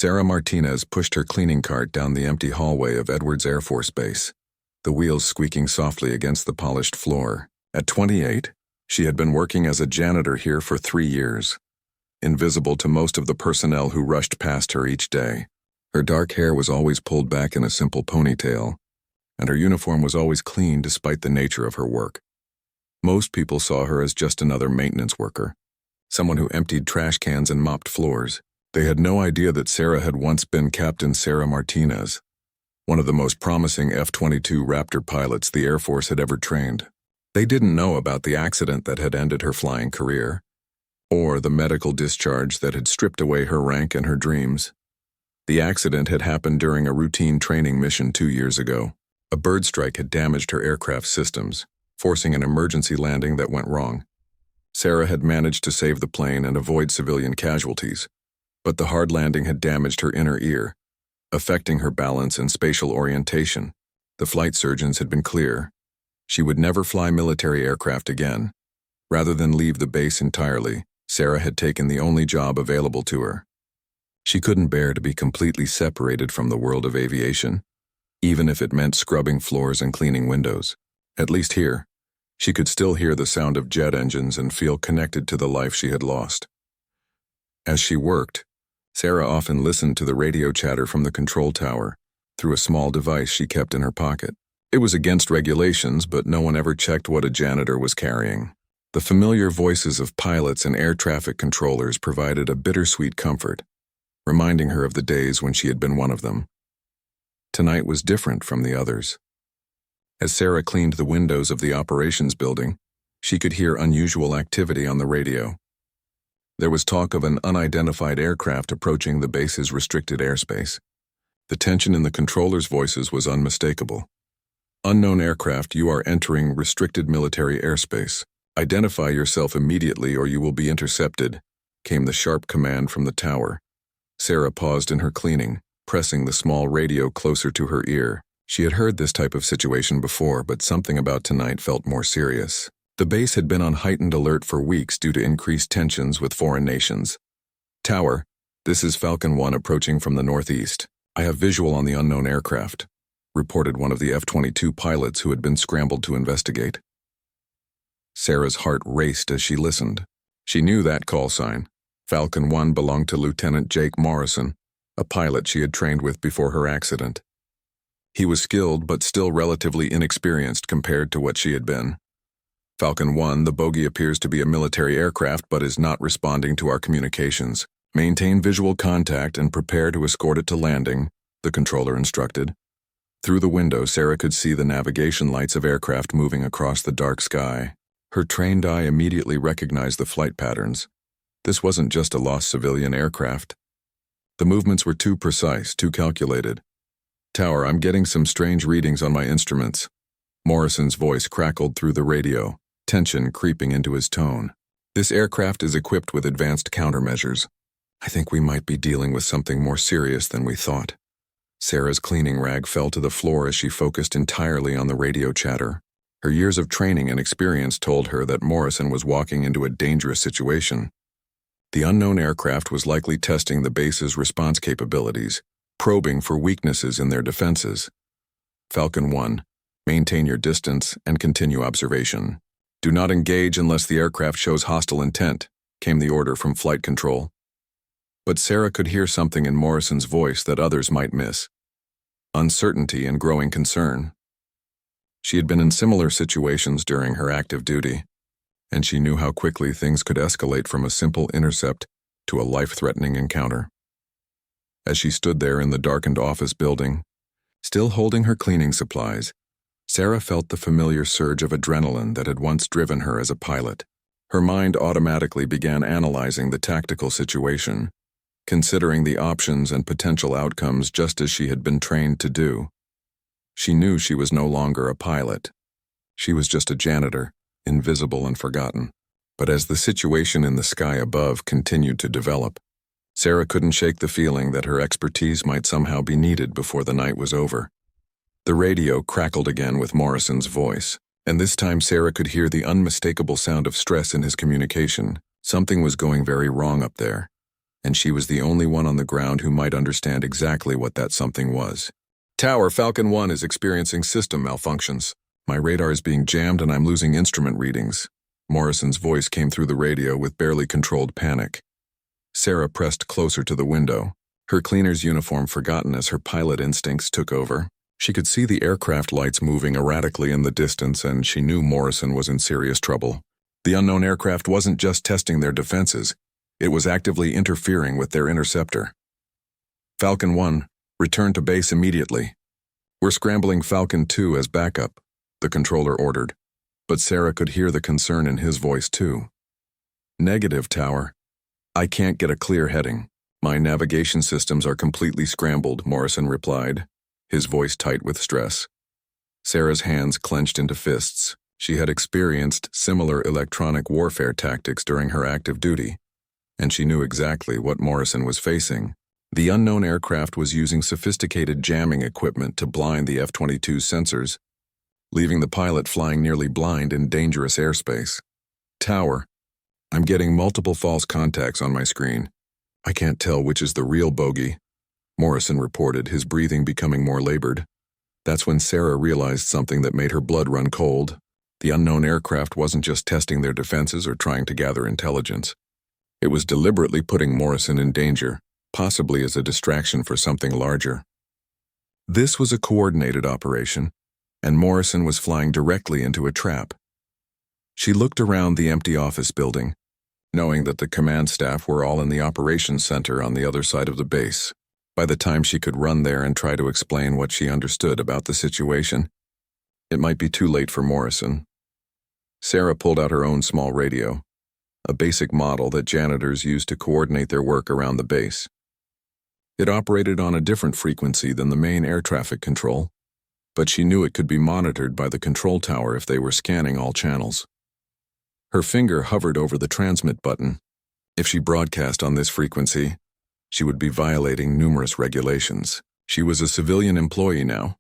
Sarah Martinez pushed her cleaning cart down the empty hallway of Edwards Air Force Base, the wheels squeaking softly against the polished floor. At 28, she had been working as a janitor here for 3 years, invisible to most of the personnel who rushed past her each day. Her dark hair was always pulled back in a simple ponytail, and her uniform was always clean despite the nature of her work. Most people saw her as just another maintenance worker, someone who emptied trash cans and mopped floors. They had no idea that Sarah had once been Captain Sarah Martinez, one of the most promising F-22 Raptor pilots the Air Force had ever trained. They didn't know about the accident that had ended her flying career, or the medical discharge that had stripped away her rank and her dreams. The accident had happened during a routine training mission 2 years ago. A bird strike had damaged her aircraft systems, forcing an emergency landing that went wrong. Sarah had managed to save the plane and avoid civilian casualties, but the hard landing had damaged her inner ear, affecting her balance and spatial orientation. The flight surgeons had been clear. She would never fly military aircraft again. Rather than leave the base entirely, Sarah had taken the only job available to her. She couldn't bear to be completely separated from the world of aviation, even if it meant scrubbing floors and cleaning windows. At least here, she could still hear the sound of jet engines and feel connected to the life she had lost. As she worked, Sarah often listened to the radio chatter from the control tower through a small device she kept in her pocket. It was against regulations, but no one ever checked what a janitor was carrying. The familiar voices of pilots and air traffic controllers provided a bittersweet comfort, reminding her of the days when she had been one of them. Tonight was different from the others. As Sarah cleaned the windows of the operations building, she could hear unusual activity on the radio. There was talk of an unidentified aircraft approaching the base's restricted airspace. The tension in the controllers' voices was unmistakable. "Unknown aircraft, you are entering restricted military airspace. Identify yourself immediately or you will be intercepted," came the sharp command from the tower. Sarah paused in her cleaning, pressing the small radio closer to her ear. She had heard this type of situation before, but something about tonight felt more serious. The base had been on heightened alert for weeks due to increased tensions with foreign nations. "Tower, this is Falcon 1 approaching from the northeast. I have visual on the unknown aircraft," reported one of the F-22 pilots who had been scrambled to investigate. Sarah's heart raced as she listened. She knew that call sign. Falcon 1 belonged to Lieutenant Jake Morrison, a pilot she had trained with before her accident. He was skilled but still relatively inexperienced compared to what she had been. "Falcon 1, the bogey appears to be a military aircraft but is not responding to our communications. Maintain visual contact and prepare to escort it to landing," the controller instructed. Through the window, Sarah could see the navigation lights of aircraft moving across the dark sky. Her trained eye immediately recognized the flight patterns. This wasn't just a lost civilian aircraft. The movements were too precise, too calculated. "Tower, I'm getting some strange readings on my instruments." Morrison's voice crackled through the radio, tension creeping into his tone. "This aircraft is equipped with advanced countermeasures. I think we might be dealing with something more serious than we thought." Sarah's cleaning rag fell to the floor as she focused entirely on the radio chatter. Her years of training and experience told her that Morrison was walking into a dangerous situation. The unknown aircraft was likely testing the base's response capabilities, probing for weaknesses in their defenses. "Falcon 1, maintain your distance and continue observation. Do not engage unless the aircraft shows hostile intent," came the order from flight control. But Sarah could hear something in Morrison's voice that others might miss: uncertainty and growing concern. She had been in similar situations during her active duty, and she knew how quickly things could escalate from a simple intercept to a life-threatening encounter. As she stood there in the darkened office building, still holding her cleaning supplies, Sarah felt the familiar surge of adrenaline that had once driven her as a pilot. Her mind automatically began analyzing the tactical situation, considering the options and potential outcomes just as she had been trained to do. She knew she was no longer a pilot. She was just a janitor, invisible and forgotten. But as the situation in the sky above continued to develop, Sarah couldn't shake the feeling that her expertise might somehow be needed before the night was over. The radio crackled again with Morrison's voice, and this time Sarah could hear the unmistakable sound of stress in his communication. Something was going very wrong up there, and she was the only one on the ground who might understand exactly what that something was. Tower, Falcon 1 is experiencing system malfunctions. My radar is being jammed and I'm losing instrument readings. Morrison's voice came through the radio with barely controlled panic. Sarah pressed closer to the window, her cleaner's uniform forgotten as her pilot instincts took over. She could see the aircraft lights moving erratically in the distance, and she knew Morrison was in serious trouble. The unknown aircraft wasn't just testing their defenses, it was actively interfering with their interceptor. Falcon 1, return to base immediately. We're scrambling Falcon 2 as backup, the controller ordered, but Sarah could hear the concern in his voice too. Negative, Tower. I can't get a clear heading. My navigation systems are completely scrambled, Morrison replied, his voice tight with stress. Sarah's hands clenched into fists. She had experienced similar electronic warfare tactics during her active duty, and she knew exactly what Morrison was facing. The unknown aircraft was using sophisticated jamming equipment to blind the F-22's sensors, leaving the pilot flying nearly blind in dangerous airspace. Tower, I'm getting multiple false contacts on my screen. I can't tell which is the real bogey, Morrison reported, his breathing becoming more labored. That's when Sarah realized something that made her blood run cold. The unknown aircraft wasn't just testing their defenses or trying to gather intelligence. It was deliberately putting Morrison in danger, possibly as a distraction for something larger. This was a coordinated operation, and Morrison was flying directly into a trap. She looked around the empty office building, knowing that the command staff were all in the operations center on the other side of the base. By the time she could run there and try to explain what she understood about the situation, it might be too late for Morrison. Sarah pulled out her own small radio, a basic model that janitors used to coordinate their work around the base. It operated on a different frequency than the main air traffic control, but she knew it could be monitored by the control tower if they were scanning all channels. Her finger hovered over the transmit button. If she broadcast on this frequency, she would be violating numerous regulations. She was a civilian employee now,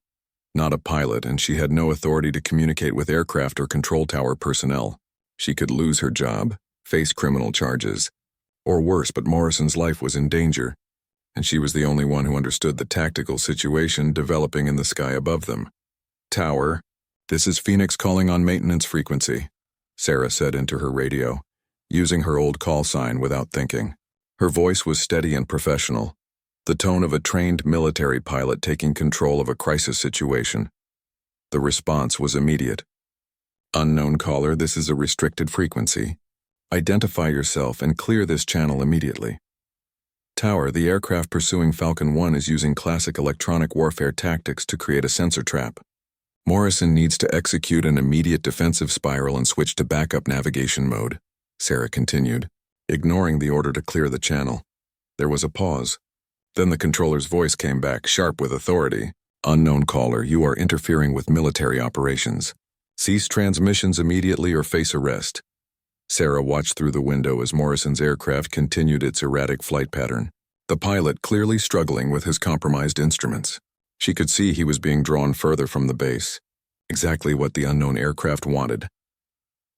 not a pilot, and she had no authority to communicate with aircraft or control tower personnel. She could lose her job, face criminal charges, or worse, but Morrison's life was in danger, and she was the only one who understood the tactical situation developing in the sky above them. Tower, this is Phoenix calling on maintenance frequency, Sarah said into her radio, using her old call sign without thinking. Her voice was steady and professional, the tone of a trained military pilot taking control of a crisis situation. The response was immediate. Unknown caller, this is a restricted frequency. Identify yourself and clear this channel immediately. Tower, the aircraft pursuing Falcon 1 is using classic electronic warfare tactics to create a sensor trap. Morrison needs to execute an immediate defensive spiral and switch to backup navigation mode, Sarah continued, ignoring the order to clear the channel. There was a pause. Then the controller's voice came back, sharp with authority. Unknown caller, you are interfering with military operations. Cease transmissions immediately or face arrest. Sarah watched through the window as Morrison's aircraft continued its erratic flight pattern, the pilot clearly struggling with his compromised instruments. She could see he was being drawn further from the base, exactly what the unknown aircraft wanted.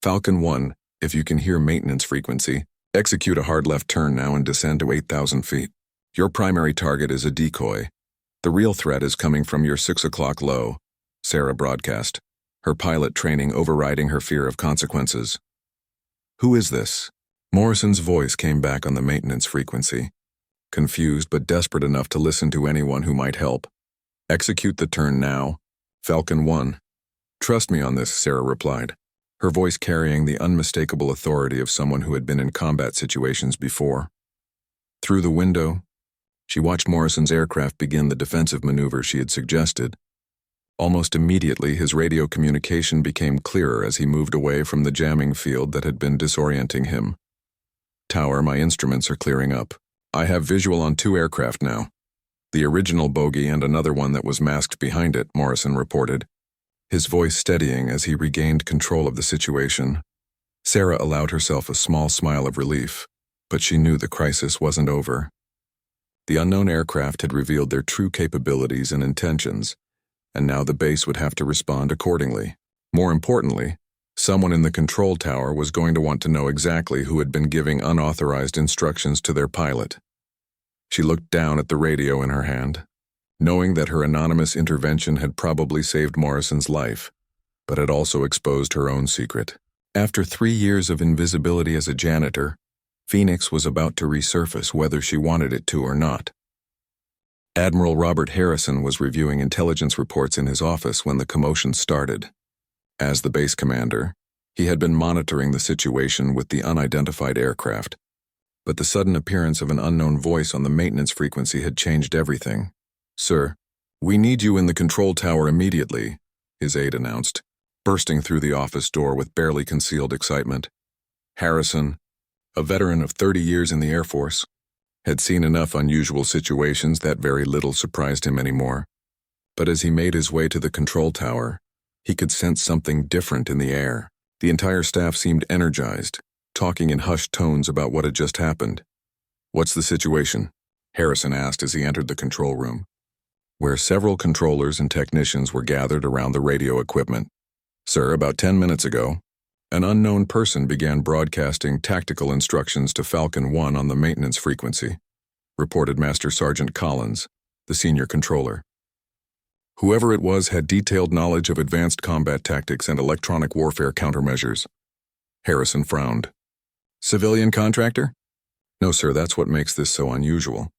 Falcon 1, if you can hear maintenance frequency, execute a hard left turn now and descend to 8,000 feet. Your primary target is a decoy. The real threat is coming from your 6 o'clock low, Sarah broadcast, her pilot training overriding her fear of consequences. Who is this? Morrison's voice came back on the maintenance frequency, confused but desperate enough to listen to anyone who might help. Execute the turn now, Falcon 1. Trust me on this, Sarah replied, her voice carrying the unmistakable authority of someone who had been in combat situations before. Through the window, she watched Morrison's aircraft begin the defensive maneuver she had suggested. Almost immediately, his radio communication became clearer as he moved away from the jamming field that had been disorienting him. Tower, my instruments are clearing up. I have visual on 2 aircraft now. The original bogey and another one that was masked behind it, Morrison reported, his voice steadying as he regained control of the situation. Sarah allowed herself a small smile of relief, but she knew the crisis wasn't over. The unknown aircraft had revealed their true capabilities and intentions, and now the base would have to respond accordingly. More importantly, someone in the control tower was going to want to know exactly who had been giving unauthorized instructions to their pilot. She looked down at the radio in her hand, knowing that her anonymous intervention had probably saved Morrison's life, but had also exposed her own secret. After 3 years of invisibility as a janitor, Phoenix was about to resurface whether she wanted it to or not. Admiral Robert Harrison was reviewing intelligence reports in his office when the commotion started. As the base commander, he had been monitoring the situation with the unidentified aircraft, but the sudden appearance of an unknown voice on the maintenance frequency had changed everything. "Sir, we need you in the control tower immediately," his aide announced, bursting through the office door with barely concealed excitement. Harrison, a veteran of 30 years in the Air Force, had seen enough unusual situations that very little surprised him anymore. But as he made his way to the control tower, he could sense something different in the air. The entire staff seemed energized, talking in hushed tones about what had just happened. "What's the situation?" Harrison asked as he entered the control room, where several controllers and technicians were gathered around the radio equipment. "Sir, about 10 minutes ago, an unknown person began broadcasting tactical instructions to Falcon 1 on the maintenance frequency," reported Master Sergeant Collins, the senior controller. "Whoever it was had detailed knowledge of advanced combat tactics and electronic warfare countermeasures." Harrison frowned. "Civilian contractor?" "No, sir, that's what makes this so unusual.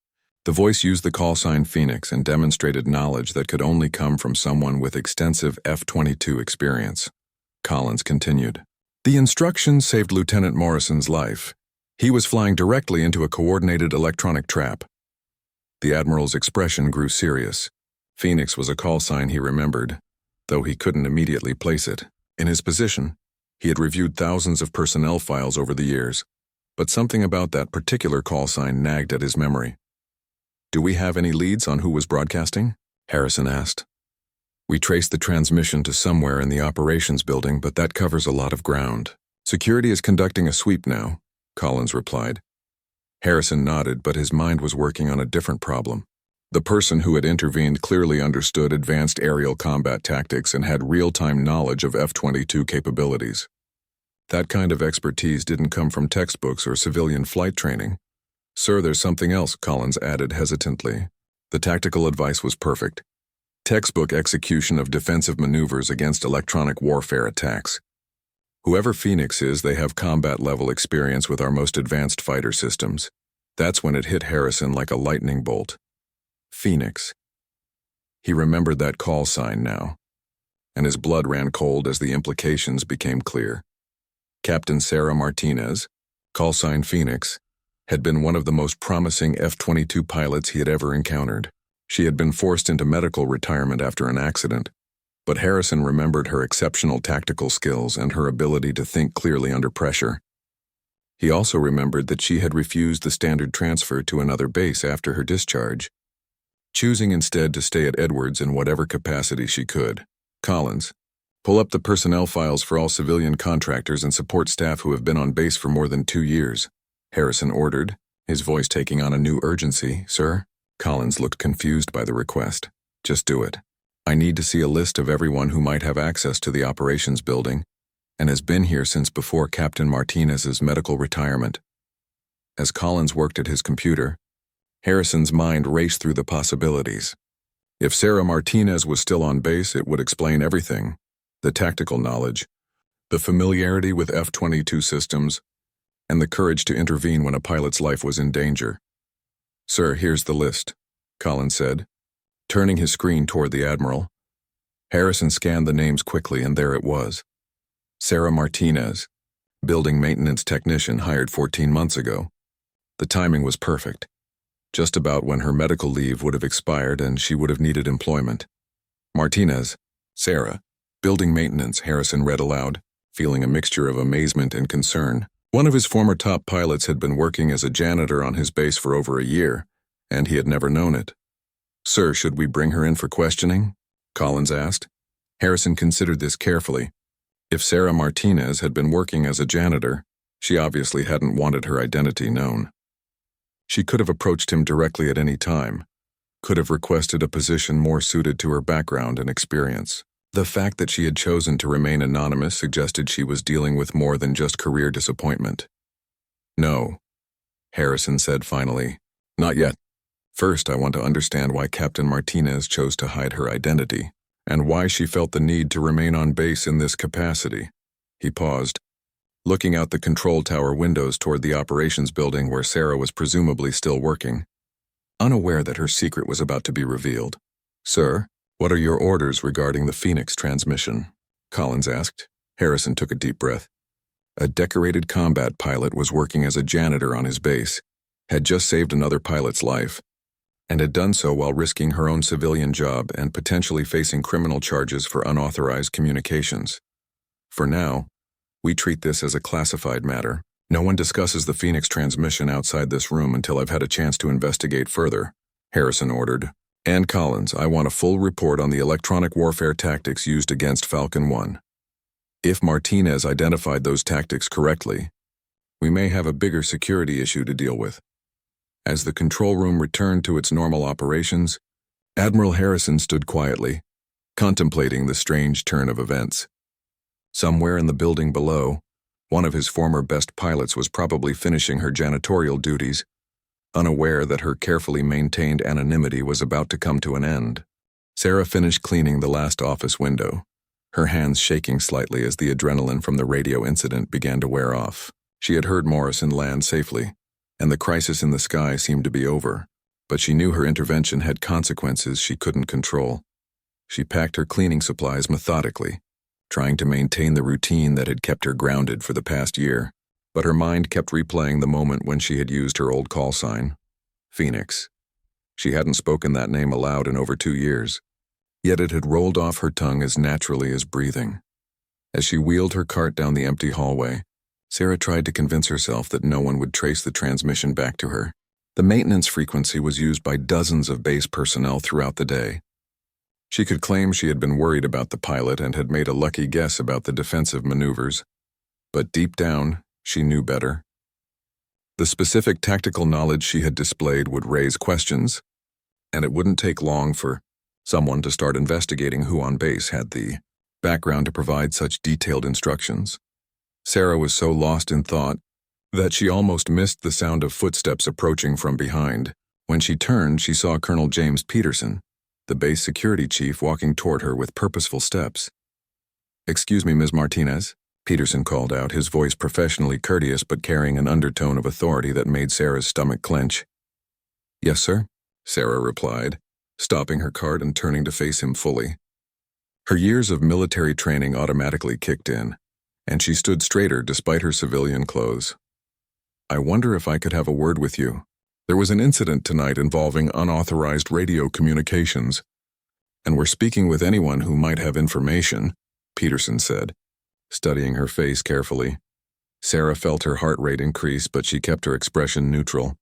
The voice used the call sign Phoenix and demonstrated knowledge that could only come from someone with extensive F-22 experience." Collins continued. "The instructions saved Lieutenant Morrison's life. He was flying directly into a coordinated electronic trap." The Admiral's expression grew serious. Phoenix was a call sign he remembered, though he couldn't immediately place it. In his position, he had reviewed thousands of personnel files over the years, but something about that particular call sign nagged at his memory. "Do we have any leads on who was broadcasting?" Harrison asked. "We traced the transmission to somewhere in the operations building, but that covers a lot of ground. Security is conducting a sweep now," Collins replied. Harrison nodded, but his mind was working on a different problem. The person who had intervened clearly understood advanced aerial combat tactics and had real-time knowledge of F-22 capabilities. That kind of expertise didn't come from textbooks or civilian flight training. "Sir, there's something else," Collins added hesitantly. The tactical advice was perfect. Textbook execution of defensive maneuvers against electronic warfare attacks. Whoever Phoenix is, they have combat-level experience with our most advanced fighter systems. That's when it hit Harrison like a lightning bolt. Phoenix. He remembered that call sign now, and his blood ran cold as the implications became clear. Captain Sarah Martinez, call sign Phoenix, had been one of the most promising F-22 pilots he had ever encountered. She had been forced into medical retirement after an accident, but Harrison remembered her exceptional tactical skills and her ability to think clearly under pressure. He also remembered that she had refused the standard transfer to another base after her discharge, choosing instead to stay at Edwards in whatever capacity she could. "Collins, pull up the personnel files for all civilian contractors and support staff who have been on base for more than 2 years, Harrison ordered, his voice taking on a new urgency. "Sir?" Collins looked confused by the request. "Just do it. I need to see a list of everyone who might have access to the operations building and has been here since before Captain Martinez's medical retirement." As Collins worked at his computer, Harrison's mind raced through the possibilities. If Sarah Martinez was still on base, it would explain everything. The tactical knowledge, the familiarity with F-22 systems, and the courage to intervene when a pilot's life was in danger. "Sir, here's the list," Collins said, turning his screen toward the Admiral. Harrison scanned the names quickly, and there it was. Sarah Martinez, building maintenance technician hired 14 months ago. The timing was perfect. Just about when her medical leave would have expired and she would have needed employment. "Martinez, Sarah, building maintenance," Harrison read aloud, feeling a mixture of amazement and concern. One of his former top pilots had been working as a janitor on his base for over a year, and he had never known it. "Sir, should we bring her in for questioning?" Collins asked. Harrison considered this carefully. If Sarah Martinez had been working as a janitor, she obviously hadn't wanted her identity known. She could have approached him directly at any time, could have requested a position more suited to her background and experience. The fact that she had chosen to remain anonymous suggested she was dealing with more than just career disappointment. "No," Harrison said finally. "Not yet." First, I want to understand why Captain Martinez chose to hide her identity, and why she felt the need to remain on base in this capacity. He paused, looking out the control tower windows toward the operations building where Sarah was presumably still working, unaware that her secret was about to be revealed. "Sir, what are your orders regarding the Phoenix transmission?" Collins asked. Harrison took a deep breath. A decorated combat pilot was working as a janitor on his base, had just saved another pilot's life, and had done so while risking her own civilian job and potentially facing criminal charges for unauthorized communications. For now, we treat this as a classified matter. No one discusses the Phoenix transmission outside this room until I've had a chance to investigate further, Harrison ordered. "And Collins, I want a full report on the electronic warfare tactics used against Falcon 1. If Martinez identified those tactics correctly, we may have a bigger security issue to deal with." As the control room returned to its normal operations, Admiral Harrison stood quietly, contemplating the strange turn of events. Somewhere in the building below, one of his former best pilots was probably finishing her janitorial duties, unaware that her carefully maintained anonymity was about to come to an end. Sarah finished cleaning the last office window, her hands shaking slightly as the adrenaline from the radio incident began to wear off. She had heard Morrison land safely, and the crisis in the sky seemed to be over, but she knew her intervention had consequences she couldn't control. She packed her cleaning supplies methodically, trying to maintain the routine that had kept her grounded for the past year, but her mind kept replaying the moment when she had used her old call sign, Phoenix. She hadn't spoken that name aloud in over 2 years, yet it had rolled off her tongue as naturally as breathing. As she wheeled her cart down the empty hallway, Sarah tried to convince herself that no one would trace the transmission back to her. The maintenance frequency was used by dozens of base personnel throughout the day. She could claim she had been worried about the pilot and had made a lucky guess about the defensive maneuvers, but deep down, she knew better. The specific tactical knowledge she had displayed would raise questions, and it wouldn't take long for someone to start investigating who on base had the background to provide such detailed instructions. Sarah was so lost in thought that she almost missed the sound of footsteps approaching from behind. When she turned, she saw Colonel James Peterson, the base security chief, walking toward her with purposeful steps. "Excuse me, Ms. Martinez," Peterson called out, his voice professionally courteous but carrying an undertone of authority that made Sarah's stomach clench. "Yes, sir," Sarah replied, stopping her cart and turning to face him fully. Her years of military training automatically kicked in, and she stood straighter despite her civilian clothes. "I wonder if I could have a word with you. There was an incident tonight involving unauthorized radio communications, and we're speaking with anyone who might have information," Peterson said, studying her face carefully. Sarah felt her heart rate increase, but she kept her expression neutral.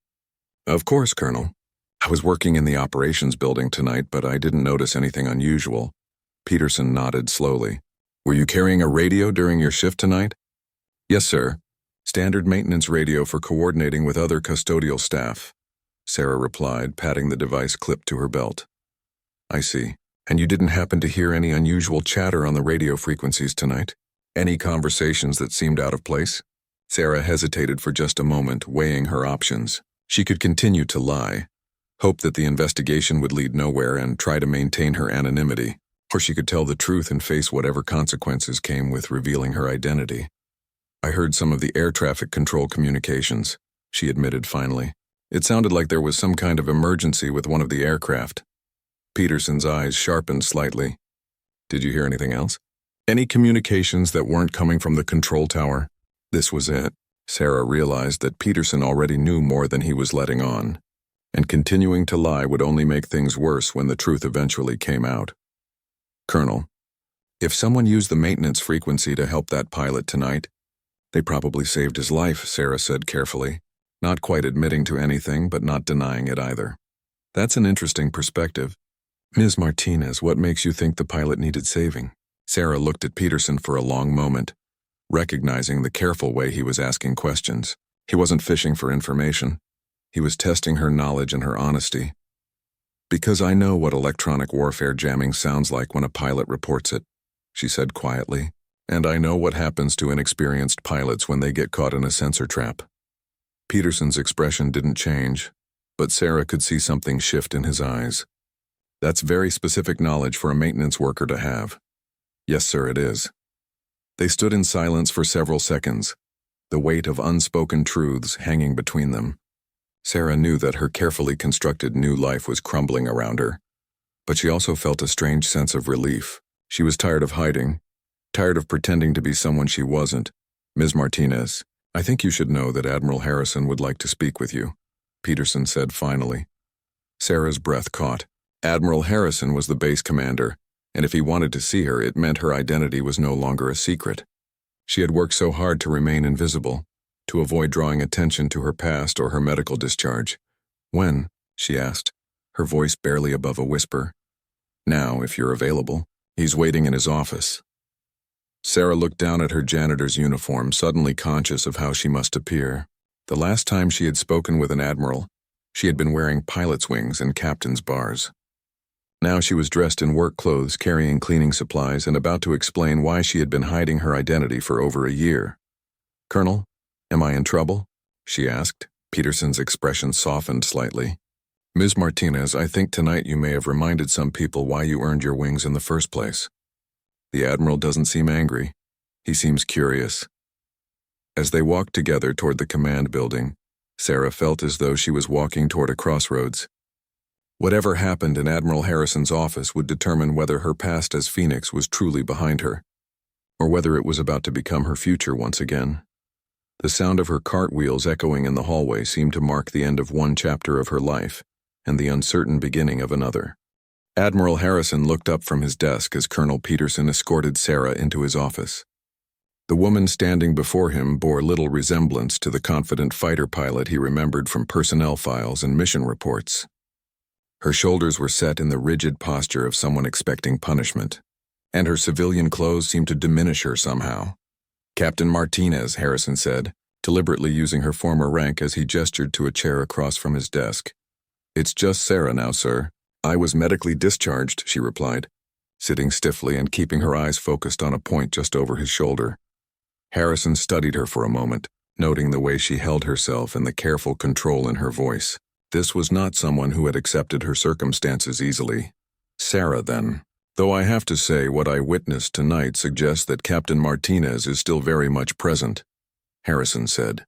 "Of course, Colonel. I was working in the operations building tonight, but I didn't notice anything unusual." Peterson nodded slowly. "Were you carrying a radio during your shift tonight?" "Yes, sir. Standard maintenance radio for coordinating with other custodial staff," Sarah replied, patting the device clipped to her belt. "I see. And you didn't happen to hear any unusual chatter on the radio frequencies tonight? Any conversations that seemed out of place?" Sarah hesitated for just a moment, weighing her options. She could continue to lie, hope that the investigation would lead nowhere, and try to maintain her anonymity, or she could tell the truth and face whatever consequences came with revealing her identity. "I heard some of the air traffic control communications," she admitted finally. "It sounded like there was some kind of emergency with one of the aircraft." Peterson's eyes sharpened slightly. "Did you hear anything else? Any communications that weren't coming from the control tower?" This was it. Sarah realized that Peterson already knew more than he was letting on, and continuing to lie would only make things worse when the truth eventually came out. "Colonel, if someone used the maintenance frequency to help that pilot tonight, they probably saved his life," Sarah said carefully, not quite admitting to anything but not denying it either. "That's an interesting perspective. Ms. Martinez, what makes you think the pilot needed saving?" Sarah looked at Peterson for a long moment, recognizing the careful way he was asking questions. He wasn't fishing for information. He was testing her knowledge and her honesty. "Because I know what electronic warfare jamming sounds like when a pilot reports it," she said quietly. "And I know what happens to inexperienced pilots when they get caught in a sensor trap." Peterson's expression didn't change, but Sarah could see something shift in his eyes. That's very specific knowledge for a maintenance worker to have. Yes, sir, it is. They stood in silence for several seconds, the weight of unspoken truths hanging between them. Sarah knew that her carefully constructed new life was crumbling around her, but she also felt a strange sense of relief. She was tired of hiding, tired of pretending to be someone she wasn't. Ms. Martinez, I think you should know that Admiral Harrison would like to speak with you, Peterson said finally. Sarah's breath caught. Admiral Harrison was the base commander, and if he wanted to see her, it meant her identity was no longer a secret. She had worked so hard to remain invisible, to avoid drawing attention to her past or her medical discharge. When? She asked, her voice barely above a whisper. Now, if you're available. He's waiting in his office. Sarah looked down at her janitor's uniform, suddenly conscious of how she must appear. The last time she had spoken with an admiral, she had been wearing pilot's wings and captain's bars. Now she was dressed in work clothes, carrying cleaning supplies, and about to explain why she had been hiding her identity for over a year. Colonel, am I in trouble? She asked. Peterson's expression softened slightly. Ms. Martinez, I think tonight you may have reminded some people why you earned your wings in the first place. The Admiral doesn't seem angry. He seems curious. As they walked together toward the command building, Sarah felt as though she was walking toward a crossroads. Whatever happened in Admiral Harrison's office would determine whether her past as Phoenix was truly behind her, or whether it was about to become her future once again. The sound of her cartwheels echoing in the hallway seemed to mark the end of one chapter of her life and the uncertain beginning of another. Admiral Harrison looked up from his desk as Colonel Peterson escorted Sarah into his office. The woman standing before him bore little resemblance to the confident fighter pilot he remembered from personnel files and mission reports. Her shoulders were set in the rigid posture of someone expecting punishment, and her civilian clothes seemed to diminish her somehow. Captain Martinez, Harrison said, deliberately using her former rank as he gestured to a chair across from his desk. It's just Sarah now, sir. I was medically discharged, she replied, sitting stiffly and keeping her eyes focused on a point just over his shoulder. Harrison studied her for a moment, noting the way she held herself and the careful control in her voice. This was not someone who had accepted her circumstances easily. Sarah, then. Though I have to say what I witnessed tonight suggests that Captain Martinez is still very much present, Harrison said,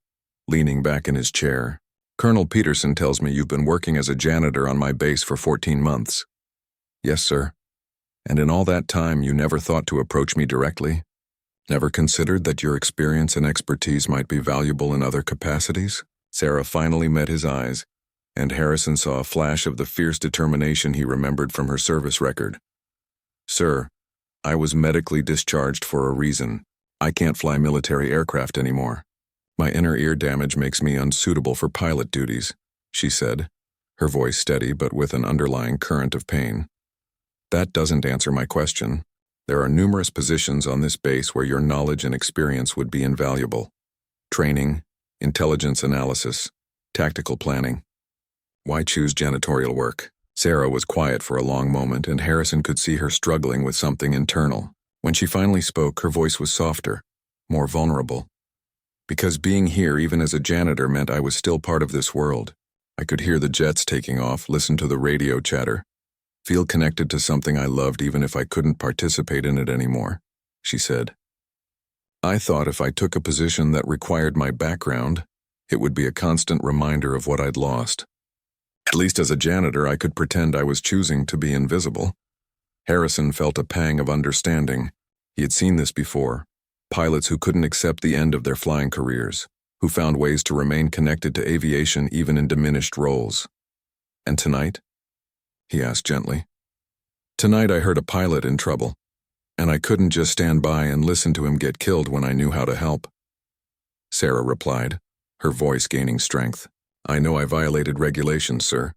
leaning back in his chair. Colonel Peterson tells me you've been working as a janitor on my base for 14 months. Yes, sir. And in all that time you never thought to approach me directly? Never considered that your experience and expertise might be valuable in other capacities? Sarah finally met his eyes, and Harrison saw a flash of the fierce determination he remembered from her service record. Sir, I was medically discharged for a reason. I can't fly military aircraft anymore. My inner ear damage makes me unsuitable for pilot duties, she said, her voice steady but with an underlying current of pain. That doesn't answer my question. There are numerous positions on this base where your knowledge and experience would be invaluable. Training, intelligence analysis, tactical planning. Why choose janitorial work? Sarah was quiet for a long moment, and Harrison could see her struggling with something internal. When she finally spoke, her voice was softer, more vulnerable. Because being here, even as a janitor, meant I was still part of this world. I could hear the jets taking off, listen to the radio chatter, feel connected to something I loved even if I couldn't participate in it anymore, she said. I thought if I took a position that required my background, it would be a constant reminder of what I'd lost. At least as a janitor, I could pretend I was choosing to be invisible. Harrison felt a pang of understanding. He had seen this before. Pilots who couldn't accept the end of their flying careers, who found ways to remain connected to aviation even in diminished roles. And tonight? He asked gently. Tonight I heard a pilot in trouble, and I couldn't just stand by and listen to him get killed when I knew how to help. Sarah replied, her voice gaining strength. I know I violated regulations, sir.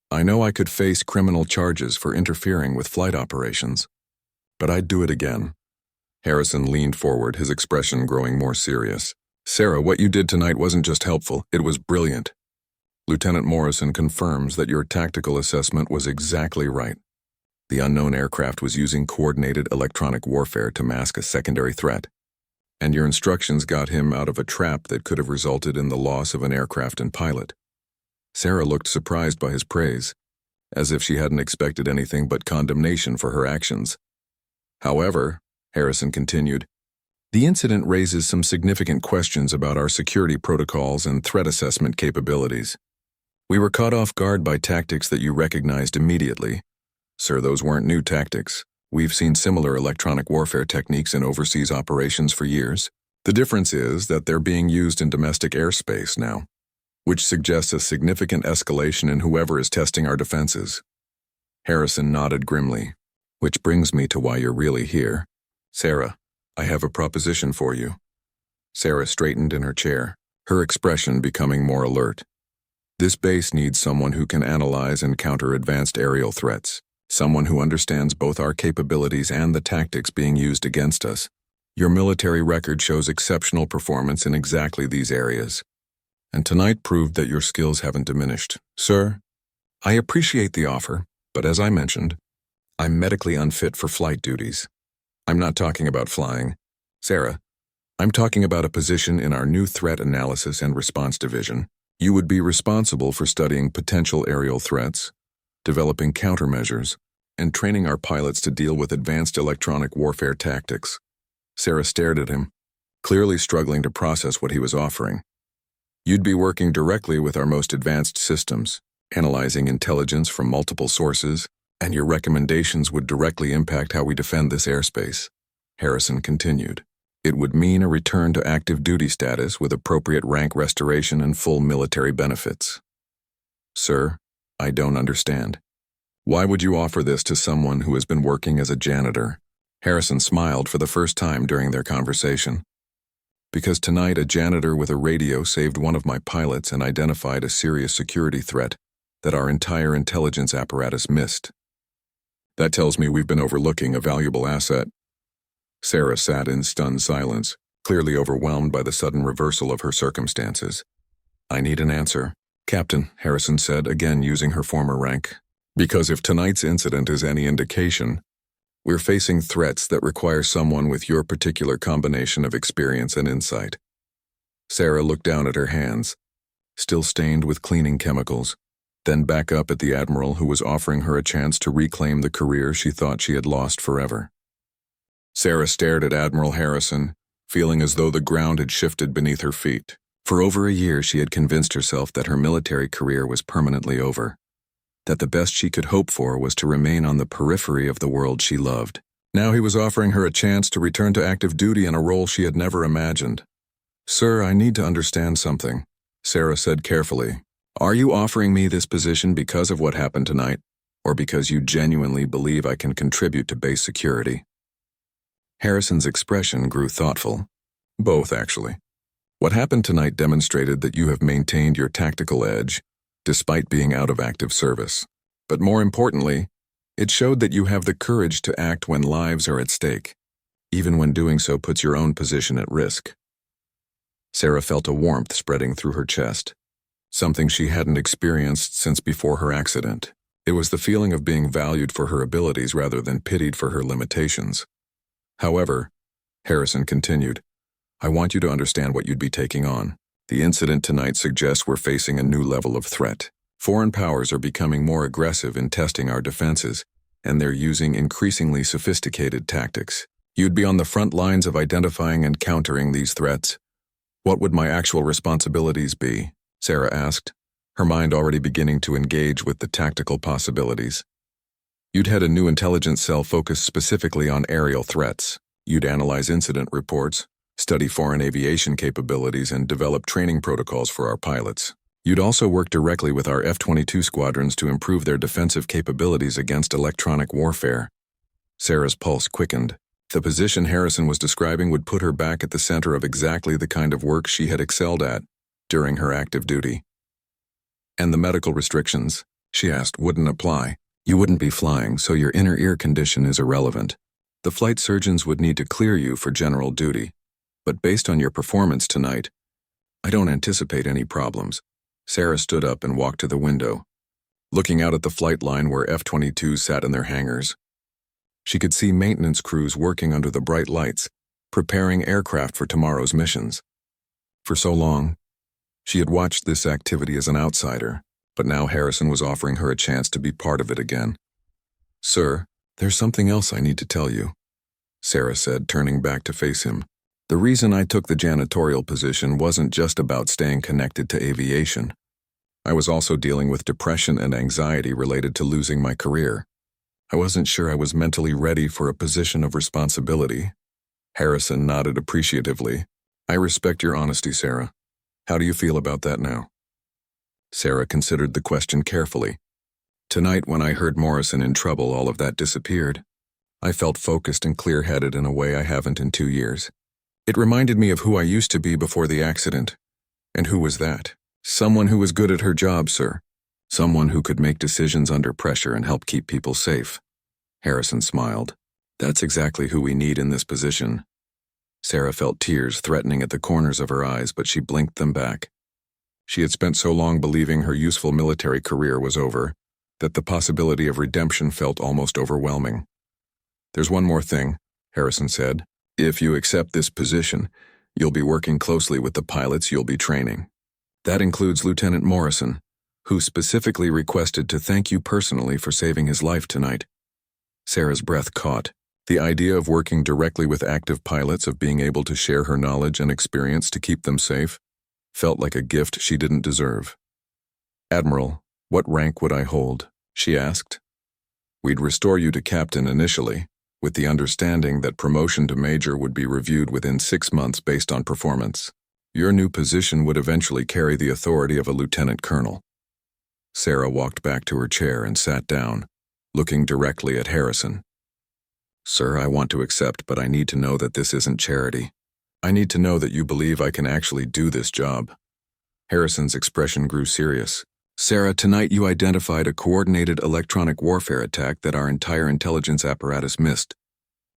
I know I could face criminal charges for interfering with flight operations. But I'd do it again. Harrison leaned forward, his expression growing more serious. Sarah, what you did tonight wasn't just helpful, it was brilliant. Lieutenant Morrison confirms that your tactical assessment was exactly right. The unknown aircraft was using coordinated electronic warfare to mask a secondary threat, and your instructions got him out of a trap that could have resulted in the loss of an aircraft and pilot. Sarah looked surprised by his praise, as if she hadn't expected anything but condemnation for her actions. However, Harrison continued, the incident raises some significant questions about our security protocols and threat assessment capabilities. We were caught off guard by tactics that you recognized immediately. Sir, those weren't new tactics. We've seen similar electronic warfare techniques in overseas operations for years. The difference is that they're being used in domestic airspace now, which suggests a significant escalation in whoever is testing our defenses. Harrison nodded grimly. Which brings me to why you're really here. Sarah, I have a proposition for you. Sarah straightened in her chair, her expression becoming more alert. This base needs someone who can analyze and counter advanced aerial threats, someone who understands both our capabilities and the tactics being used against us. Your military record shows exceptional performance in exactly these areas, and tonight proved that your skills haven't diminished. Sir, I appreciate the offer, but as I mentioned, I'm medically unfit for flight duties. I'm not talking about flying. Sarah, I'm talking about a position in our new Threat Analysis and Response Division. You would be responsible for studying potential aerial threats, developing countermeasures, and training our pilots to deal with advanced electronic warfare tactics. Sarah stared at him, clearly struggling to process what he was offering. You'd be working directly with our most advanced systems, analyzing intelligence from multiple sources, and your recommendations would directly impact how we defend this airspace. Harrison continued. It would mean a return to active duty status with appropriate rank restoration and full military benefits. Sir, I don't understand. Why would you offer this to someone who has been working as a janitor? Harrison smiled for the first time during their conversation. Because tonight a janitor with a radio saved one of my pilots and identified a serious security threat that our entire intelligence apparatus missed. That tells me we've been overlooking a valuable asset. Sarah sat in stunned silence, clearly overwhelmed by the sudden reversal of her circumstances. I need an answer, Captain, Harrison said, again using her former rank. Because if tonight's incident is any indication, we're facing threats that require someone with your particular combination of experience and insight. Sarah looked down at her hands, still stained with cleaning chemicals, then back up at the Admiral who was offering her a chance to reclaim the career she thought she had lost forever. Sarah stared at Admiral Harrison, feeling as though the ground had shifted beneath her feet. For over a year she had convinced herself that her military career was permanently over, that the best she could hope for was to remain on the periphery of the world she loved. Now he was offering her a chance to return to active duty in a role she had never imagined. Sir, I need to understand something, Sarah said carefully. Are you offering me this position because of what happened tonight, or because you genuinely believe I can contribute to base security? Harrison's expression grew thoughtful. Both, actually. What happened tonight demonstrated that you have maintained your tactical edge, despite being out of active service. But more importantly, it showed that you have the courage to act when lives are at stake, even when doing so puts your own position at risk. Sarah felt a warmth spreading through her chest, something she hadn't experienced since before her accident. It was the feeling of being valued for her abilities rather than pitied for her limitations. However, Harrison continued, I want you to understand what you'd be taking on. The incident tonight suggests we're facing a new level of threat. Foreign powers are becoming more aggressive in testing our defenses, and they're using increasingly sophisticated tactics. You'd be on the front lines of identifying and countering these threats. What would my actual responsibilities be? Sarah asked, her mind already beginning to engage with the tactical possibilities. You'd head a new intelligence cell focused specifically on aerial threats. You'd analyze incident reports, study foreign aviation capabilities, and develop training protocols for our pilots. You'd also work directly with our F-22 squadrons to improve their defensive capabilities against electronic warfare. Sarah's pulse quickened. The position Harrison was describing would put her back at the center of exactly the kind of work she had excelled at during her active duty. And the medical restrictions, she asked, wouldn't apply. You wouldn't be flying, so your inner ear condition is irrelevant. The flight surgeons would need to clear you for general duty. But based on your performance tonight, I don't anticipate any problems. Sarah stood up and walked to the window, looking out at the flight line where F-22s sat in their hangars. She could see maintenance crews working under the bright lights, preparing aircraft for tomorrow's missions. For so long, she had watched this activity as an outsider, But now Harrison was offering her a chance to be part of it again. "Sir, there's something else I need to tell you," Sarah said, turning back to face him. "The reason I took the janitorial position wasn't just about staying connected to aviation. I was also dealing with depression and anxiety related to losing my career. I wasn't sure I was mentally ready for a position of responsibility." Harrison nodded appreciatively. "I respect your honesty, Sarah. How do you feel about that now?" Sarah considered the question carefully. "Tonight, when I heard Morrison in trouble, all of that disappeared. I felt focused and clear-headed in a way I haven't in 2 years. It reminded me of who I used to be before the accident. And who was that? Someone who was good at her job, sir. Someone who could make decisions under pressure and help keep people safe." Harrison smiled. "That's exactly who we need in this position." Sarah felt tears threatening at the corners of her eyes, but she blinked them back. She had spent so long believing her useful military career was over that the possibility of redemption felt almost overwhelming. "There's one more thing," Harrison said. "If you accept this position, you'll be working closely with the pilots you'll be training. That includes Lieutenant Morrison, who specifically requested to thank you personally for saving his life tonight." Sarah's breath caught. The idea of working directly with active pilots, of being able to share her knowledge and experience to keep them safe, felt like a gift she didn't deserve. "Admiral, what rank would I hold?" she asked. "We'd restore you to captain initially, with the understanding that promotion to major would be reviewed within 6 months based on performance. Your new position would eventually carry the authority of a lieutenant colonel." Sarah walked back to her chair and sat down, looking directly at Harrison. "Sir, I want to accept, but I need to know that this isn't charity. I need to know that you believe I can actually do this job." Harrison's expression grew serious. "Sarah, tonight you identified a coordinated electronic warfare attack that our entire intelligence apparatus missed.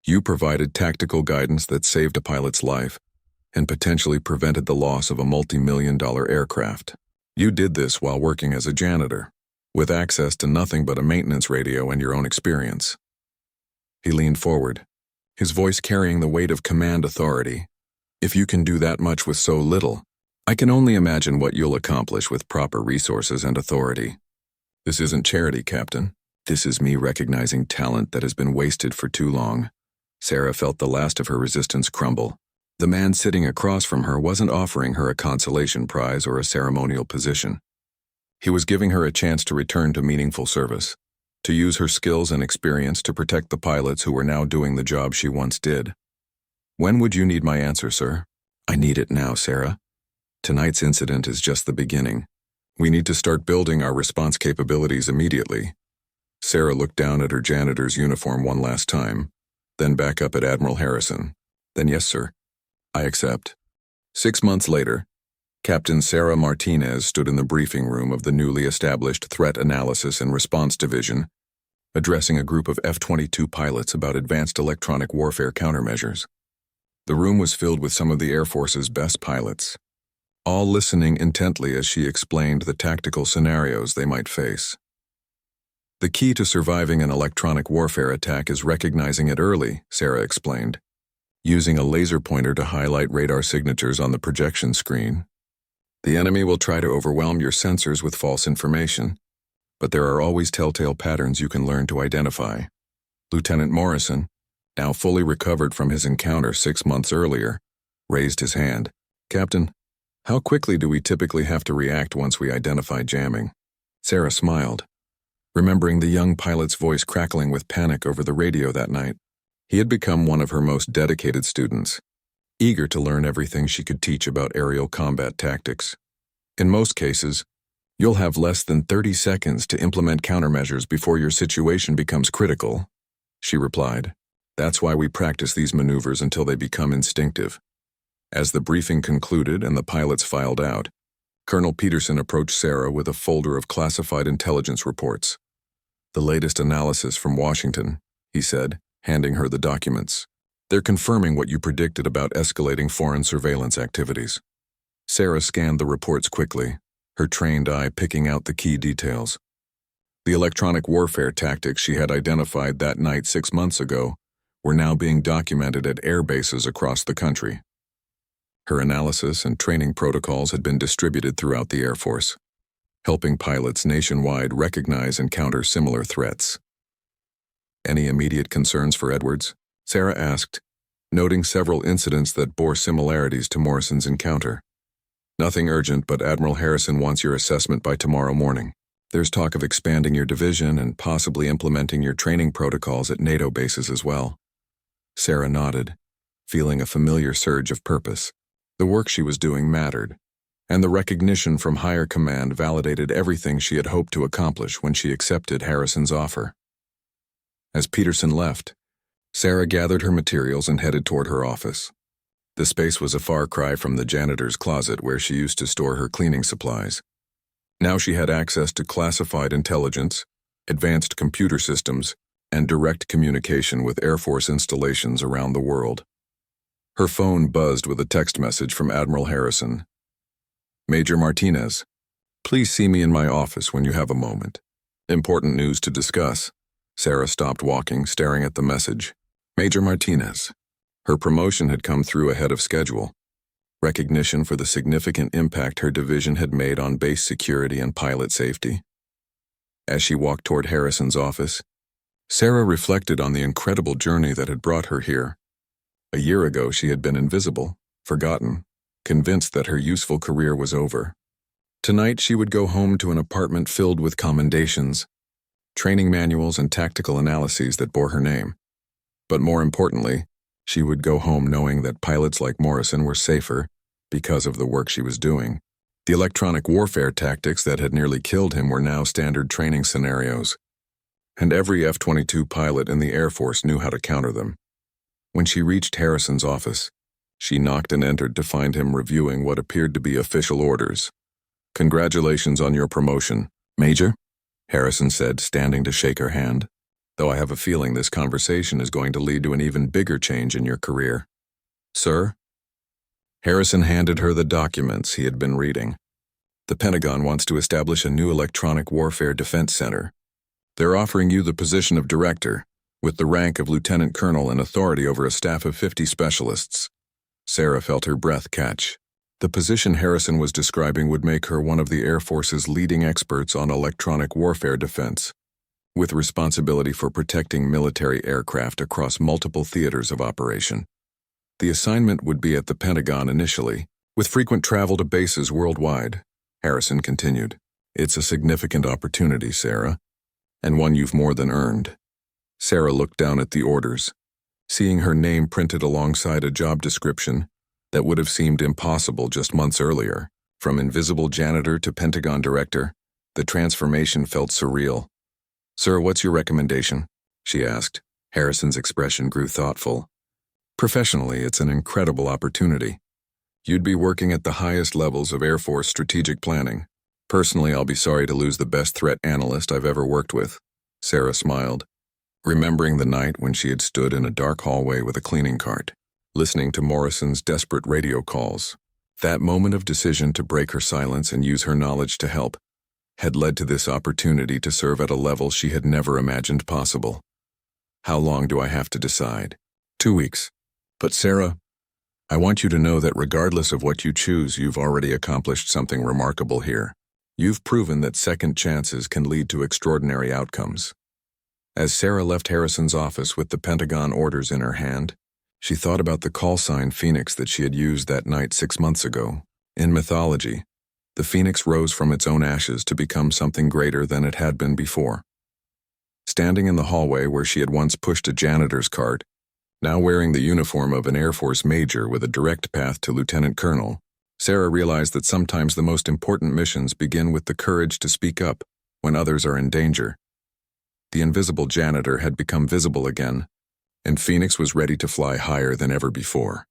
You provided tactical guidance that saved a pilot's life and potentially prevented the loss of a multi-million-dollar aircraft. You did this while working as a janitor, with access to nothing but a maintenance radio and your own experience." He leaned forward, his voice carrying the weight of command authority. "If you can do that much with so little, I can only imagine what you'll accomplish with proper resources and authority. This isn't charity, Captain. This is me recognizing talent that has been wasted for too long." Sarah felt the last of her resistance crumble. The man sitting across from her wasn't offering her a consolation prize or a ceremonial position. He was giving her a chance to return to meaningful service, to use her skills and experience to protect the pilots who were now doing the job she once did. "When would you need my answer, sir?" "I need it now, Sarah. Tonight's incident is just the beginning. We need to start building our response capabilities immediately." Sarah looked down at her janitor's uniform one last time, then back up at Admiral Harrison. "Then yes, sir. I accept." 6 months later, Captain Sarah Martinez stood in the briefing room of the newly established Threat Analysis and Response Division, addressing a group of F-22 pilots about advanced electronic warfare countermeasures. The room was filled with some of the Air Force's best pilots, all listening intently as she explained the tactical scenarios they might face. "The key to surviving an electronic warfare attack is recognizing it early," Sarah explained, using a laser pointer to highlight radar signatures on the projection screen. "The enemy will try to overwhelm your sensors with false information, but there are always telltale patterns you can learn to identify." Lieutenant Morrison, now fully recovered from his encounter 6 months earlier, raised his hand. "Captain, how quickly do we typically have to react once we identify jamming?" Sarah smiled, remembering the young pilot's voice crackling with panic over the radio that night. He had become one of her most dedicated students, eager to learn everything she could teach about aerial combat tactics. "In most cases, you'll have less than 30 seconds to implement countermeasures before your situation becomes critical," she replied. "That's why we practice these maneuvers until they become instinctive." As the briefing concluded and the pilots filed out, Colonel Peterson approached Sarah with a folder of classified intelligence reports. "The latest analysis from Washington," he said, handing her the documents. "They're confirming what you predicted about escalating foreign surveillance activities." Sarah scanned the reports quickly, her trained eye picking out the key details. The electronic warfare tactics she had identified that night 6 months ago were now being documented at air bases across the country. Her analysis and training protocols had been distributed throughout the Air Force. helping pilots nationwide recognize and counter similar threats. Any immediate concerns for Edwards? Sarah asked, noting several incidents that bore similarities to Morrison's encounter. Nothing urgent, but Admiral Harrison wants your assessment by tomorrow morning. There's talk of expanding your division and possibly implementing your training protocols at NATO bases as well. Sarah nodded, feeling a familiar surge of purpose. The work she was doing mattered, and the recognition from higher command validated everything she had hoped to accomplish when she accepted Harrison's offer. As Peterson left, Sarah gathered her materials and headed toward her office. The space was a far cry from the janitor's closet where she used to store her cleaning supplies. Now she had access to classified intelligence, advanced computer systems, and direct communication with Air Force installations around the world. Her phone buzzed with a text message from Admiral Harrison. Major Martinez, please see me in my office when you have a moment. Important news to discuss. Sarah stopped walking, staring at the message. Major Martinez. Her promotion had come through ahead of schedule. Recognition for the significant impact her division had made on base security and pilot safety. As she walked toward Harrison's office, Sarah reflected on the incredible journey that had brought her here. A year ago, she had been invisible, forgotten, convinced that her useful career was over. Tonight, she would go home to an apartment filled with commendations, training manuals, and tactical analyses that bore her name. But more importantly, she would go home knowing that pilots like Morrison were safer because of the work she was doing. The electronic warfare tactics that had nearly killed him were now standard training scenarios, and every F-22 pilot in the Air Force knew how to counter them. When she reached Harrison's office, she knocked and entered to find him reviewing what appeared to be official orders. "Congratulations on your promotion, Major," Harrison said, standing to shake her hand. "Though I have a feeling this conversation is going to lead to an even bigger change in your career." "Sir?" Harrison handed her the documents he had been reading. "The Pentagon wants to establish a new electronic warfare defense center. They're offering you the position of director, with the rank of lieutenant colonel and authority over a staff of 50 specialists." Sarah felt her breath catch. The position Harrison was describing would make her one of the Air Force's leading experts on electronic warfare defense, with responsibility for protecting military aircraft across multiple theaters of operation. The assignment would be at the Pentagon initially, with frequent travel to bases worldwide. Harrison continued, "It's a significant opportunity, Sarah, and one you've more than earned." Sarah looked down at the orders, seeing her name printed alongside a job description that would have seemed impossible just months earlier. From invisible janitor to Pentagon director, the transformation felt surreal. "Sir, what's your recommendation?" she asked. Harrison's expression grew thoughtful. "Professionally, it's an incredible opportunity. You'd be working at the highest levels of Air Force strategic planning. Personally, I'll be sorry to lose the best threat analyst I've ever worked with." Sarah smiled, remembering the night when she had stood in a dark hallway with a cleaning cart, listening to Morrison's desperate radio calls. That moment of decision to break her silence and use her knowledge to help had led to this opportunity to serve at a level she had never imagined possible. "How long do I have to decide?" 2 weeks. "But Sarah, I want you to know that regardless of what you choose, you've already accomplished something remarkable here. You've proven that second chances can lead to extraordinary outcomes." As Sarah left Harrison's office with the Pentagon orders in her hand, she thought about the call sign Phoenix that she had used that night 6 months ago. In mythology, the Phoenix rose from its own ashes to become something greater than it had been before. Standing in the hallway where she had once pushed a janitor's cart, now wearing the uniform of an Air Force major with a direct path to lieutenant colonel, Sarah realized that sometimes the most important missions begin with the courage to speak up when others are in danger. The invisible janitor had become visible again, and Phoenix was ready to fly higher than ever before.